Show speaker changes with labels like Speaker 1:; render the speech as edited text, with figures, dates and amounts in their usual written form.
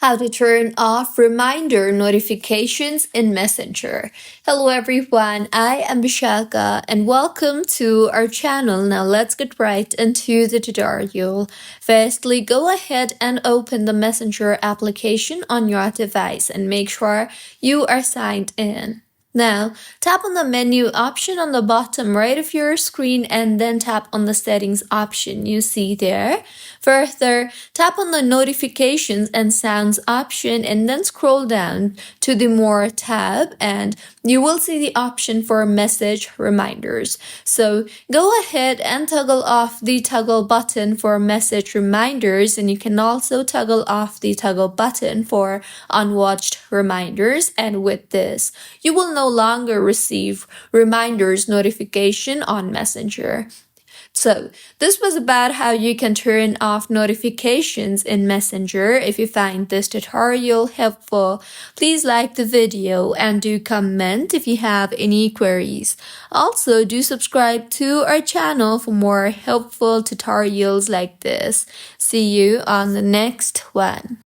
Speaker 1: How to turn off reminder notifications in Messenger. Hello everyone, I am Bishalka and welcome to our channel. Now let's get right into the tutorial. Firstly, go ahead and open the Messenger application on your device and make sure you are signed in. Now, tap on the menu option on the bottom right of your screen and then tap on the settings option you see there. Further, tap on the notifications and sounds option and then scroll down to the more tab and you will see the option for message reminders. So go ahead and toggle off the toggle button for message reminders, and you can also toggle off the toggle button for unwatched reminders, and with this you will no longer receive reminders notification on Messenger. So this was about how you can turn off notifications in Messenger. If you find this tutorial helpful, please like the video and do comment if you have any queries. Also, do subscribe to our channel for more helpful tutorials like this. See you on the next one.